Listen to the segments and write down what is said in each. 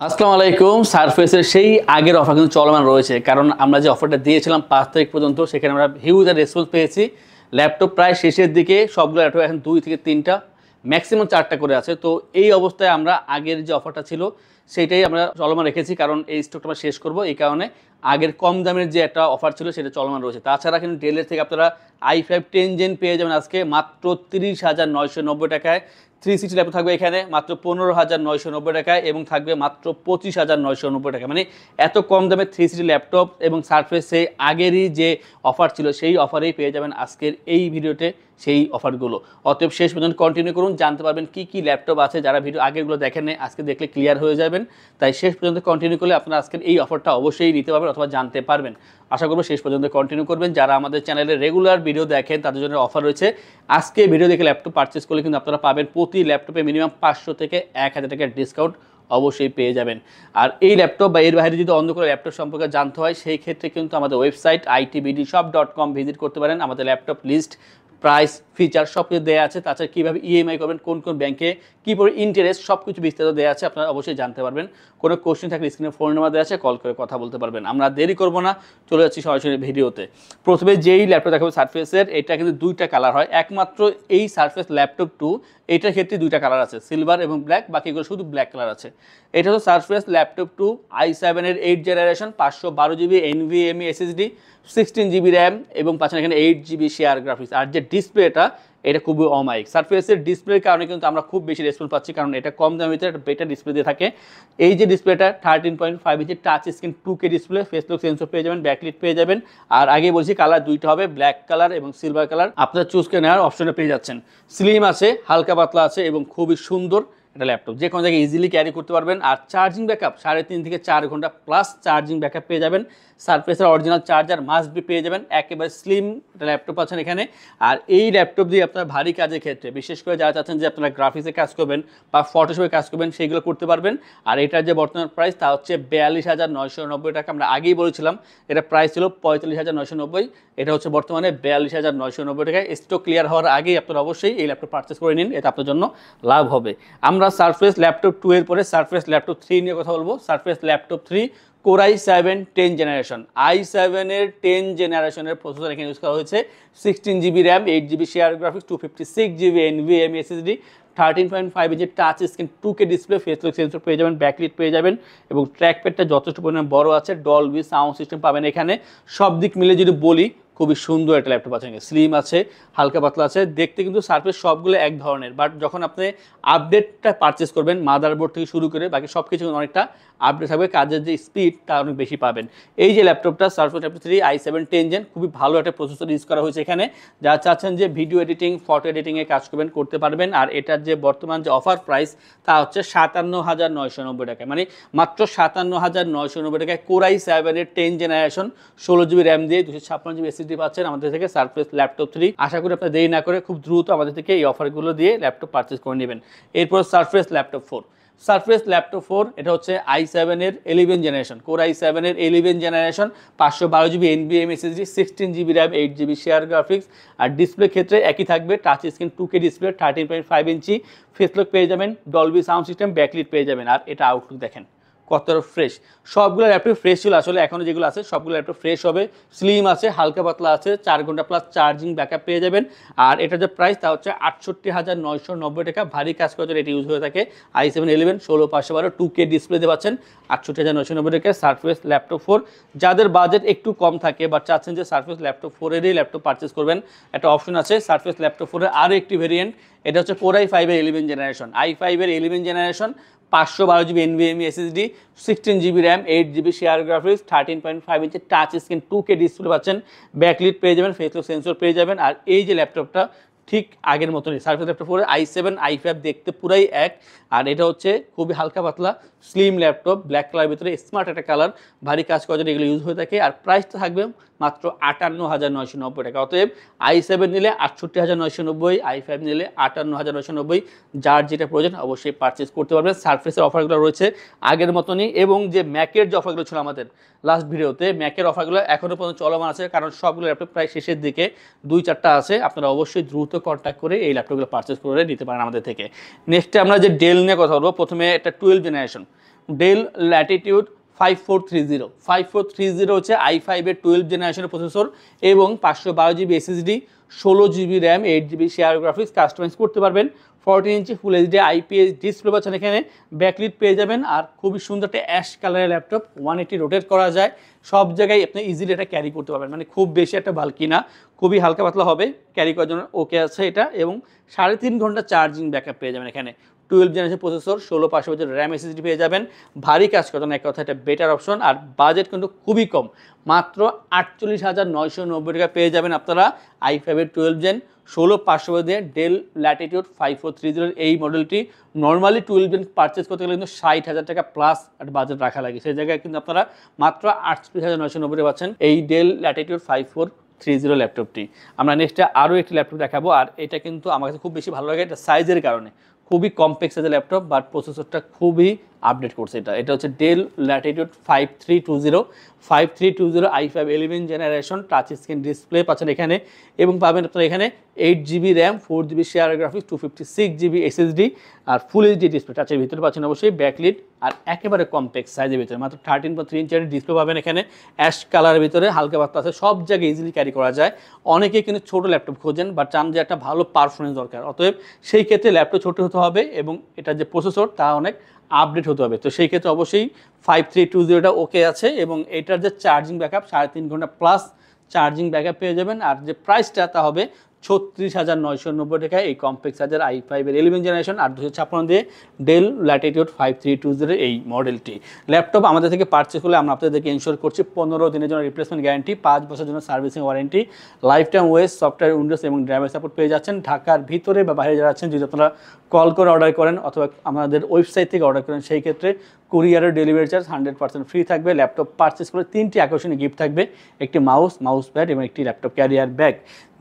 আসসালামু আলাইকুম। সারফেসের সেই আগের অফার কিন্তু চলমান রয়েছে, কারণ আমরা যে অফারটা দিয়েছিলাম 5 তারিখ পর্যন্ত, সেখানে আমরা হিউজ রেসপন্স পেয়েছি। ল্যাপটপ প্রায় শেষের দিকে, সবগুলো ল্যাপটপ এখন 2 থেকে 3টা, ম্যাক্সিমাম 4টা করে আছে। তো এই অবস্থায় আমরা আগের যে অফারটা ছিল সেইটাই আমরা চলমান রেখেছি, কারণ এই স্টকটা আমরা শেষ করব। এই কারণে আগের কম দামের যে একটা অফার ছিল সেটা চলমান রয়েছে। তাছাড়া কিন্তু ডেলের থেকে আপনারা i5 10 জেন পেয়ে যাবেন আজকে মাত্র 30,990 টাকায়। 360 ল্যাপটপ থাকবে এখানে মাত্র 15,990 টাকায় এবং থাকবে মাত্র 25,990 টাকা। মানে এত কম দামে 360 ল্যাপটপ এবং সারফেসে আগেরই যে অফার ছিল সেই অফারেই পেয়ে যাবেন আজকের এই ভিডিওতে সেই অফারগুলো। অতএব শেষ পর্যন্ত কন্টিনিউ করুন, জানতে পারবেন কি কি ল্যাপটপ আছে। যারা ভিডিও আগেরগুলো দেখেন নাই, আজকে দেখলে ক্লিয়ার হয়ে যাবেন। তাই শেষ পর্যন্ত কন্টিনিউ করলে আপনারা আজকের এই অফারটা অবশ্যই নিতে পারবেন অথবা জানতে পারবেন। আশা করব শেষ পর্যন্ত কন্টিনিউ করবেন। যারা আমাদের চ্যানেলে রেগুলার ভিডিও দেখেন তাদের জন্য অফার রয়েছে। আজকে ভিডিও দেখে ল্যাপটপ পারচেস করলে কিন্তু আপনারা পাবেন প্রতি ল্যাপটপে মিনিমাম 500 থেকে 1000 টাকার ডিসকাউন্ট অবশ্যই পেয়ে যাবেন। আর এই ল্যাপটপ বা এর বাইরে যদি অন্য কোনো ল্যাপটপ সম্পর্কে জানতে হয়, সেই ক্ষেত্রে কিন্তু আমাদের ওয়েবসাইট itbdshop.com ভিজিট করতে পারেন। আমাদের ল্যাপটপ লিস্ট, প্রাইস, ফিচার সব কিছু দেওয়া আছে। তাছাড়া কীভাবে ইএমআই করবেন, কোন কোন ব্যাংকে কী পরে ইন্টারেস্ট, সব কিছু বিস্তারিত দেওয়া আছে, আপনারা অবশ্যই জানতে পারবেন। কোনো কোশ্চেন থাকলে স্ক্রিনে ফোন নাম্বার দেওয়া আছে, কল করে কথা বলতে পারবেন। আমরা দেরি করবো না, চলে যাচ্ছি সরাসরি ভিডিওতে। প্রথমে যেই ল্যাপটপ দেখাবো সারফেসের, এটা কিন্তু 2টা কালার হয়। একমাত্র এই সারফেস ল্যাপটপ 2 এটার ক্ষেত্রে 2টা কালার আছে, সিলভার এবং ব্ল্যাক, বাকিগুলো শুধু ব্ল্যাক কালার আছে। এটা হলো সারফেস ল্যাপটপ 2 i7 এর 8 generation, 512 GB NVMe SSD, 16 GB RAM এবং পাচ্ছেন এখানে 8 জিবি শেয়ার গ্রাফিক্স। আর যে ডিসপ্লেটা, এটা খুবই অমায়িক। সারফেসের ডিসপ্লের কারণে কিন্তু আমরা খুব বেশি রেসপন্স পাচ্ছি, কারণ এটা কম দামের ভিতরে একটা বেটার ডিসপ্লে দিয়ে থাকে। এই যে ডিসপ্লেটা 13.5 ইঞ্চি touch screen 2K display, face lock sensor পেয়ে যাবেন, ব্যাকলিট পেয়ে যাবেন। আর আগে বলছি কালার 2টা হবে, ব্ল্যাক কালার এবং সিলভার কালার। আপনারা চুজ করে নেওয়ার অপশনে পেয়ে যাচ্ছেন। স্লিম আছে, হালকা পাতলা আছে এবং খুবই সুন্দর একটা ল্যাপটপ, যে কোনো জায়গায় ইজিলি ক্যারি করতে পারবেন। আর চার্জিং ব্যাকআপ 3.5 থেকে 4 ঘন্টা প্লাস চার্জিং ব্যাকআপ পেয়ে যাবেন। সারফেসের অরিজিনাল চার্জার মাস্ট বি পেয়ে যাবেন। একেবারে স্লিম ল্যাপটপ আছেন এখানে। আর এই ল্যাপটপ দিয়ে আপনার ভারী কাজের ক্ষেত্রে, বিশেষ করে যারা চাচ্ছেন যে আপনারা গ্রাফিক্সে কাজ করবেন বা ফটোশপে কাজ করবেন, সেইগুলো করতে পারবেন। আর এটার যে বর্তমান প্রাইস তা হচ্ছে 42,990 টাকা। আমরা আগেই বলেছিলাম এটা প্রাইস ছিল 45,990, এটা হচ্ছে বর্তমানে 42,990 টাকায়। স্টক ক্লিয়ার হওয়ার আগেই আপনারা অবশ্যই এই ল্যাপটপ পারচেস করে নিন, এটা আপনার জন্য লাভ হবে। আমরা সারফেস ল্যাপটপ 2 এর পরে সারফেস ল্যাপটপ 3 নিয়ে কথা বলবো। Surface laptop 3 Core i7 10 generation, i7 এর 10 জেনারেশনের প্রসেসর এখানে ইউজ করা হয়েছে। 16 GB RAM, 8 GB share graphics, 256 GB NVMe SSD, 13.5 ইঞ্চি touch screen 2K display, face lock sensor পেয়ে যাবেন, ব্যাকলিট পেয়ে যাবেন এবং ট্র্যাকপ্যাডটা যথেষ্ট পরিমাণে বড় আছে। ডলবি সাউন্ড সিস্টেম পাবেন এখানে। সব দিক মিলে যদি বলি, খুবই সুন্দর একটা ল্যাপটপ আছে, স্লিম আছে, হালকা পাতলা আছে। দেখতে কিন্তু সারফেস সবগুলো এক ধরনের, বাট যখন আপনি আপডেটটা পারচেস করবেন, মাদারবোর্ড থেকে শুরু করে বাকি সব কিছু অনেকটা আপডেট থাকবে, কাজের যে স্পিড তা অনেক বেশি পাবেন। এই যে ল্যাপটপটা সারফেস ল্যাপটপ 3 i7 10 জেন, খুবই ভালো একটা প্রসেসর ইউজ করা হয়েছে এখানে। যারা চাচ্ছেন যে ভিডিও এডিটিং, ফটো এডিটিংয়ে কাজ করবেন, করতে পারবেন। আর এটার যে বর্তমান যে অফার প্রাইস তা হচ্ছে 57,990 টাকা, মানে মাত্র 57,990 টাকায় Core i7 এর 10 জেনারেশন 16 জিবি র্যাম দিয়ে 256 জিবি SSD পাচ্ছেন আমাদের থেকে সারফেস ল্যাপটপ 3। আশা করি আপনারা দেরি না করে খুব দ্রুত আমাদের থেকে এই অফারগুলো দিয়ে ল্যাপটপ পারচেস করে নেবেন। এরপর সারফেস ল্যাপটপ 4, সারফেস ল্যাপটপ 4 এটা হচ্ছে i7 এর 11 জেনারেশন, Core i7 এর 11 generation, 512 GB NVMe SSD, 16 GB RAM, 8 GB share graphics. আর ডিসপ্লে ক্ষেত্রে একই থাকবে, touch screen 2K display, 13.5 inch, face lock পেয়ে যাবেন, ডলবি সাউন্ড সিস্টেম, ব্যাকলিট পেয়ে যাবেন। আর এটা আউটলুক দেখেন কতটা ফ্রেশ। সবগুলো ল্যাপটপ ফ্রেশ ছিল আসলে, এখনও যেগুলো আছে সবগুলো ল্যাপটপ ফ্রেশ হবে। স্লিম আছে, হালকা পাতলা আছে, 4 ঘন্টা প্লাস চার্জিং ব্যাকআপ পেয়ে যাবেন। আর এটা যে প্রাইস তা হচ্ছে 68,990 টাকা। ভারী কাজ করার জন্য এটা ইউজ হয়ে থাকে। i7 11 16512 2K ডিসপ্লেতে পাচ্ছেন 68,990 টাকা সারফেস ল্যাপটপ 4। যাদের বাজেট একটু কম থাকে বা চাচ্ছেন যে সারফেস ল্যাপটপ 4 এরই ল্যাপটপ পারচেস করবেন, একটা অপশন আছে সারফেস ল্যাপটপ 4 এর আরও একটি ভেরিয়েন্ট। এটা হচ্ছে Core i5 এর 11 জেনারেশন, i5 এর 11 generation, 512 GB NVMe SSD, 16 GB RAM, 8 GB share graphics, 13.5 ইঞ্চি টাচ স্ক্রিন 2K ডিসপ্লে পাচ্ছেন, ব্যাকলিট পেয়ে যাবেন, ফেস লক সেন্সর পেয়ে যাবেন। আর এই যে ল্যাপটপটা ঠিক আগের মতনই, সারফেস ল্যাপটপ 4 i7 i5 দেখতে পুরাই এক। আর এটা হচ্ছে খুবই হালকা পাতলা স্লিম ল্যাপটপ, ব্ল্যাক কালার ভিতরে স্মার্ট একটা কালার, ভারী কাজ করার জন্য এগুলো ইউজ হয়ে থাকে। আর প্রাইসটা থাকবে মাত্র 58,990 টাকা। অতএব i7 নিলে 68,990, i5 নিলে 58,990, যার যেটা প্রয়োজন অবশ্যই পারচেস করতে পারবেন। সারফেসের অফারগুলো রয়েছে আগের মতনই, এবং যে ম্যাকের যে অফারগুলো ছিল আমাদের লাস্ট ভিডিওতে, ম্যাকের অফারগুলো এখনও পর্যন্ত চলমান আছে, কারণ সবগুলো ল্যাপটপ প্রায় শেষের দিকে, 2-4টা আছে। আপনারা অবশ্যই দ্রুত কন্ট্যাক্ট করে এই ল্যাপটপগুলো পারচেস করে নিতে পারেন আমাদের থেকে। নেক্সটে আমরা যে ডেল নিয়ে কথা বলবো, প্রথমে একটা 12 জেনারেশন ডেল ল্যাটিটিউড 5430 হচ্ছে i5 এর 12 জেনারেশনের প্রসেসর এবং 512 GB SSD, 16 GB RAM, 8 GB share graphics customise করতে পারবেন। 14 inch full HD IPS display পাচ্ছেন এখানে, ব্যাকলিট পেয়ে যাবেন। আর খুবই সুন্দর একটা অ্যাশ কালারের ল্যাপটপ, 180 রোটেট করা যায়, সব জায়গায় আপনি ইজিলি এটা ক্যারি করতে পারবেন, মানে খুব বেশি একটা বাল্কি না, খুবই হালকা পাতলা হবে, ক্যারি করার জন্য ওকে আছে এটা। এবং 3.5 ঘন্টা চার্জিং ব্যাকআপ পেয়ে যাবেন এখানে। 12 জেনারেশন প্রসেসর, 16 র্যাম এসএসডি পেয়ে যাবেন। ভারী কাজ করার জন্য এক কথা এটা বেটার অপশন। আর বাজেট কিন্তু খুবই কম, মাত্র 48,990 টাকা পেয়ে যাবেন আপনারা i5 এর 12 জেন 16500 দিয়ে ডেল ল্যাটিটিউড 5430 এই মডেলটি। নর্মালি 12 জেন পারচেস করতে গেলে কিন্তু 60,000 টাকা প্লাস একটা বাজেট রাখা লাগে, সেই জায়গায় কিন্তু আপনারা মাত্র 48,990 পাচ্ছেন এই ডেল ল্যাটিটিউড 5430 ল্যাপটপটি। আমরা নেক্সটে আরও একটি ল্যাপটপ দেখাবো, আর এটা কিন্তু আমার কাছে খুব বেশি ভালো লাগে এটা সাইজের কারণে, খুবই কমপ্লেক্স সাইজের ল্যাপটপ, বাট প্রসেসরটা খুবই আপডেট করছে। এটা হচ্ছে Dell Latitude 5320 i5 11 generation, touch screen display পাচ্ছেন এখানে এবং পাবেন আপনারা এখানে 8 GB RAM, 4 GB share graphics, 256 GB SSD আর ফুল এইচডি ডিসপ্লে টাচের ভিতরে পাচ্ছেন অবশ্যই, ব্যাকলিট আর একেবারে কমপ্লেক্স সাইজের ভিতরে মাত্র 13.3 ইঞ্চের ডিসপ্লে পাবেন এখানে, অ্যাশ কালারের ভিতরে, হালকা পাতলা আছে, সব জায়গায় ইজিলি ক্যারি করা যায়। অনেকে কিন্তু ছোটো ল্যাপটপ খোঁজেন বা চান যে একটা ভালো পারফরমেন্স দরকার, অতএব সেই ক্ষেত্রে ল্যাপটপ ছোটো হতে হবে এবং এটার যে প্রসেসর তা অনেক আপডেট হতে হবে। তো সেই ক্ষেত্রে অবশ্যই 5320টা ওকে আছে এবং এটার যে চার্জিং ব্যাকআপ 3.5 ঘন্টা প্লাস চার্জিং ব্যাকআপ পেয়ে যাবেন। আর যে প্রাইসটা তা হবে 36,990 টাকায় এই কমপ্লেক্স সাইজের i5 এর 11 জেনারেশন 856 দিয়ে ডেল ল্যাটিটিউড 5320 এই মডেলটি। ল্যাপটপ আমাদের থেকে পারচেস করলে আমরা আপনাদেরকে ইনশোর করছি 15 দিনের জন্য রিপ্লেসমেন্ট গ্যারান্টি, 5 বছরের জন্য servicing warranty, life time OS, software, Windows এবং ড্রাইভার সাপোর্ট পেয়ে যাচ্ছেন। ঢাকার ভিতরে বা বাইরে যারা আছেন, যদি আপনারা কল করে অর্ডার করেন অথবা আমাদের ওয়েবসাইট থেকে অর্ডার করেন, সেই ক্ষেত্রে কুরিয়ারের ডেলিভারি চার্জ 100% ফ্রি থাকবে। ল্যাপটপ পারচেস করে 3টি আকর্ষণীয় গিফট থাকবে, একটি মাউস প্যাড এবং একটি ল্যাপটপ ক্যারিয়ার ব্যাগ।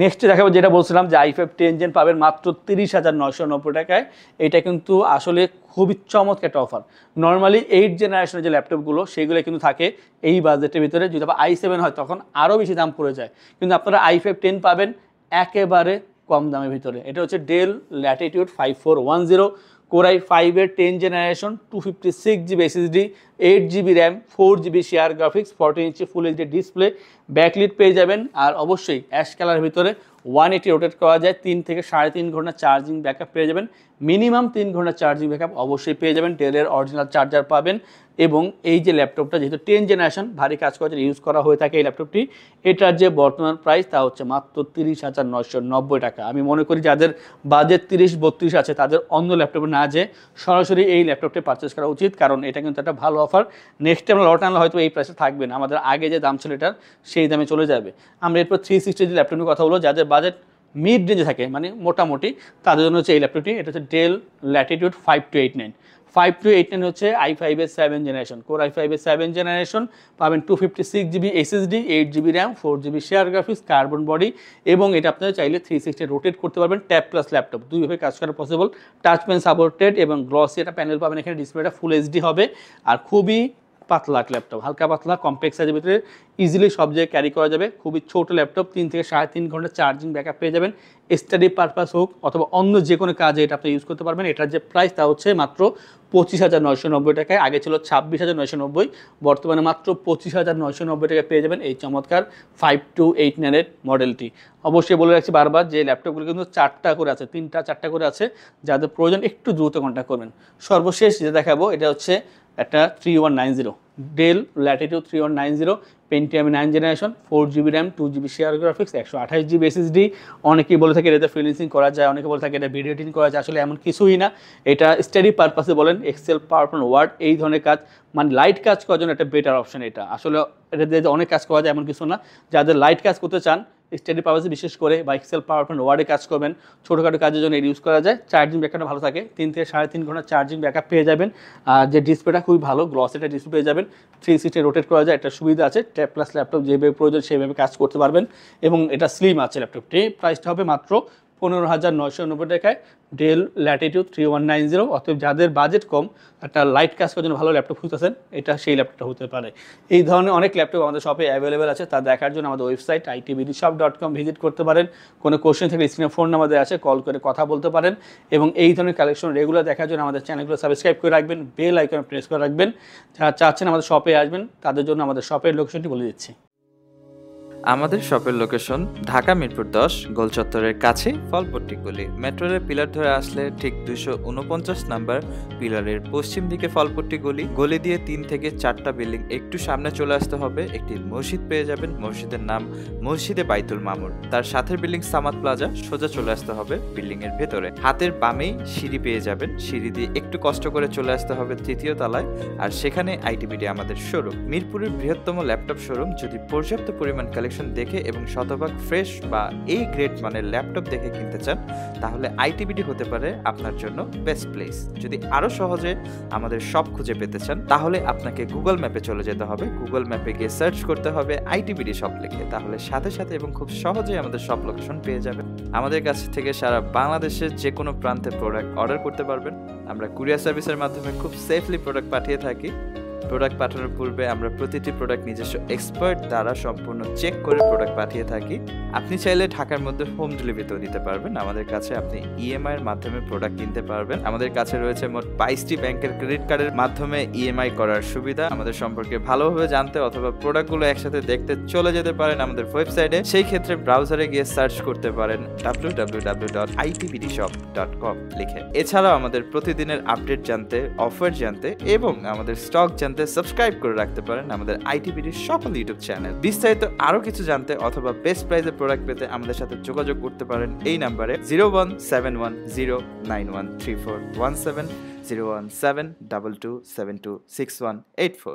নেক্সট দেখাবো যেটা বলছিলাম যে i5 10 জেন পাবেন মাত্র 30,990 টাকায়। এটা কিন্তু আসলে খুবই চমৎকার একটা অফার। নর্মালি 8 জেনারেশনের যে ল্যাপটপগুলো সেগুলো কিন্তু থাকে এই বাজেটের ভিতরে, যদি আবার i7 হয় তখন আরও বেশি দাম পড়ে যায়, কিন্তু আপনারা i5 10 পাবেন একেবারে কম দামের ভিতরে। এটা হচ্ছে ডেল ল্যাটিটিউড 5410 Core i5 এর 10 generation, 256 GB SSD, 8 GB RAM, 4 GB share graphics, 14 inch full HD display, backlit পেয়ে যাবেন। আর অবশ্যই অ্যাশ কালারের ভিতরে 180 রোটেট করা যায়, 3 থেকে 3.5 ঘন্টা চার্জিং ব্যাকআপ পেয়ে যাবেন, মিনিমাম 3 ঘন্টা চার্জিং ব্যাকআপ অবশ্যই পেয়ে যাবেন। ডেলের অরিজিনাল চার্জার পাবেন এবং এই যে ল্যাপটপটা যেহেতু 10 জেনারেশন ভারী কাজ করার জন্য ইউজ করা হয়ে থাকে এই ল্যাপটপটি, এটার যে বর্তমান প্রাইস তা হচ্ছে মাত্র 30,990 টাকা। আমি মনে করি যাদের বাজেট 30-32 আছে তাদের অন্য ল্যাপটপে না যে সরাসরি এই ল্যাপটপটি পারচেস করা উচিত, কারণ এটা কিন্তু একটা ভালো অফার। নেক্সট টাইম লট আনলে হয়তো এই প্রাইসে থাকবে না, আমাদের আগে যে দাম ছিল এটার সেই দামে চলে যাবে। আমরা এরপর 360 যে ল্যাপটপ নিয়ে কথা বলবো, যাদের বাজেট মিড রেঞ্জে থাকে মানে মোটামুটি, তাদের জন্য হচ্ছে এই ল্যাপটপটি। এটা হচ্ছে ডেল ল্যাটিটিউড 5289 হচ্ছে i5 এর 7 জেনারেশন, Core i5 এর 7 জেনারেশন পাবেন, 256 GB SSD, 8 GB RAM, 4 GB share graphics, carbon body এবং এটা আপনারা চাইলে 360 রোটেট করতে পারবেন। ট্যাব প্লাস ল্যাপটপ দুইভাবে কাজ করা পসিবল, টাচ পেন সাপোর্টেড এবং গ্লসি একটা প্যানেল পাবেন এখানে, ডিসপ্লেটা ফুল এইচডি হবে আর খুবই পাতলা ল্যাপটপ, হালকা পাতলা কমপ্লেক্স সাইজের ভিতরে ইজিলি সব জায়গায় ক্যারি করা যাবে। খুবই ছোট ল্যাপটপ, 3 থেকে 3.5 ঘন্টা চার্জিং ব্যাকআপ পেয়ে যাবেন। স্টাডি পারপাস হোক অথবা অন্য যে কোনো কাজে এটা আপনি ইউজ করতে পারবেন। এটার যে প্রাইস তা হচ্ছে মাত্র 25,990 টাকায়, আগে ছিল 26,990, বর্তমানে মাত্র 25,990 টাকায় পেয়ে যাবেন এই চমৎকার 5289 মডেলটি। অবশ্যই বলে রাখছি বারবার যে ল্যাপটপগুলো কিন্তু 4টা করে আছে, 3টা-4টা করে আছে, যাদের প্রয়োজন একটু দ্রুত কন্ট্যাক্ট করবেন। সর্বশেষ যে দেখাবো এটা হচ্ছে একটা 3190 del Latitude 3190 Pentium 9 generation, 4 GB RAM, 2 GB share graphics, 128 GB SSD. অনেকেই বলে থাকে এটাতে ফ্রিল্যান্সিং করা যায়, অনেকে বলে থাকে এটা ভিডিও এডিটিং করা যায়, আসলে এমন কিছুই না। এটা স্টাডি পারপাসে বলেন, এক্সেল, পাওয়ারপয়েন্ট, ওয়ার্ড এই ধরনের কাজ মানে লাইট কাজ করার জন্য একটা বেটার অপশন। এটা আসলে এটা দিয়ে অনেক কাজ করা যায় এমন কিছু না, যাদের লাইট কাজ করতে চান স্টাডি পারপাসে বিশেষ করে বা এক্সেল, পাওয়ারপয়েন্ট, ওয়ার্ডে কাজ করবেন, ছোটোখাটো কাজের জন্য ইউজ করা যায়। চার্জিং ব্যাকআপটা ভালো থাকে, 3 থেকে 3.5 ঘন্টা চার্জিং ব্যাকআপ পেয়ে যাবেন। আর যে ডিসপ্লেটা খুবই ভালো, গ্লস এটা ডিসপ্লে পেয়ে যাবেন, 360 রোটেট করা যায়, একটা সুবিধা আছে। ট্যাব প্লাস ল্যাপটপ যেভাবে প্রয়োজন সেভাবে কাজ করতে পারবেন এবং এটা স্লিম আছে ল্যাপটপটি। প্রাইসটা হবে মাত্র 15,990 টাকায় ডেল ল্যাটিটিউড 3190। অতএব যাদের বাজেট কম, একটা লাইট কাজ করার জন্য ভালো ল্যাপটপ খুঁজতেছেন, এটা সেই ল্যাপটপটা হতে পারে। এই ধরনের অনেক ল্যাপটপ আমাদের শপে অ্যাভেলেবেল আছে, তা দেখার জন্য আমাদের ওয়েবসাইট itbdshop.com ভিজিট করতে পারেন। কোনো কোশ্চেন থাকলে স্ক্রিনে ফোন নাম্বার দেওয়া আছে, কল করে কথা বলতে পারেন। এবং এই ধরনের কালেকশন রেগুলার দেখার জন্য আমাদের চ্যানেলগুলো সাবস্ক্রাইব করে রাখবেন, বেল আইকনে প্রেস করে রাখবেন। যারা চাচ্ছেন আমাদের শপে আসবেন, তাদের জন্য আমাদের শপের লোকেশনটি বলে দিচ্ছি। আমাদের শপের লোকেশন ঢাকা মিরপুর 10 গোল চত্বরের কাছে ফলপট্টি গলি। মেট্রো রেল পিলার ধরে আসলে ঠিক 249 নাম্বার পিলারের পশ্চিম দিকে ফলপট্টি গলি। গলি দিয়ে 3 থেকে 4টা বিল্ডিং একটু সামনে চলে আসতে হবে, একটি মসজিদ পেয়ে যাবেন। মসজিদের নাম মসজিদে বাইতুল মামুর। তার সাথে বিল্ডিং সামাদ প্লাজা, সোজা চলে আসতে হবে বিল্ডিং এর ভেতরে। হাতের বামেই সিঁড়ি পেয়ে যাবেন, সিঁড়ি দিয়ে একটু কষ্ট করে চলে আসতে হবে 3য় তলায়, আর সেখানে আইটিবিডি আমাদের শোরুম। মিরপুরের বৃহত্তম ল্যাপটপ শোরুম। যদি পর্যাপ্ত পরিমাণ কালেকশন দেখে এবং শতভাগ ফ্রেশ বা এই গ্রেড মানের ল্যাপটপ দেখে কিনতে চান, তাহলে আইটিবিডি হতে পারে আপনার জন্য বেস্ট প্লেস। যদি আরো সহজে আমাদের শপ খুঁজে পেতে চান, তাহলে আপনাকে গুগল ম্যাপে চলে যেতে হবে। গুগল ম্যাপে গিয়ে সার্চ করতে হবে আইটিবিডি শপ লিখে, তাহলে সাথে সাথে এবং খুব সহজেই আমাদের শপ লোকেশন পেয়ে যাবেন। আমাদের কাছ থেকে সারা বাংলাদেশের যে কোনো প্রান্তে প্রোডাক্ট অর্ডার করতে পারবেন। আমরা কুরিয়ার সার্ভিসের মাধ্যমে খুব সেফলি প্রোডাক্ট পাঠিয়ে থাকি। প্রোডাক্ট পাঠানোর পূর্বে আমরা প্রতিটি প্রোডাক্ট নিজস্ব এক্সপার্ট দ্বারা সম্পূর্ণ চেক করে প্রোডাক্ট পাঠিয়ে থাকি। আপনি চাইলে ঢাকার মধ্যে হোম ডেলিভারিতেও দিতে পারবেন। আমাদের কাছে আপনি ইএমআই এর মাধ্যমে প্রোডাক্ট কিনতে পারবেন। আমাদের কাছে রয়েছে মোট 22টি ব্যাংকের ক্রেডিট কার্ডের মাধ্যমে ইএমআই করার সুবিধা। আমাদের সম্পর্কে ভালোভাবে জানতে অথবা প্রোডাক্টগুলো একসাথে দেখতে চলে যেতে পারেন আমাদের ওয়েবসাইটে। সেই ক্ষেত্রে ব্রাউজারে গিয়ে সার্চ করতে পারেন www.itbdshop.com লিখে। এছাড়াও আমাদের প্রতিদিনের আপডেট জানতে, অফার জানতে এবং আমাদের স্টক জানতে সাবস্ক্রাইব করে রাখতে পারেন আমাদের আইটিবিডির সকল ইউটিউব চ্যানেল। বিস্তারিত আরো কিছু জানতে অথবা বেস্ট প্রাইসে প্রোডাক্ট পেতে আমাদের সাথে যোগাযোগ করতে পারেন এই নাম্বারে 01710913417 01722726184।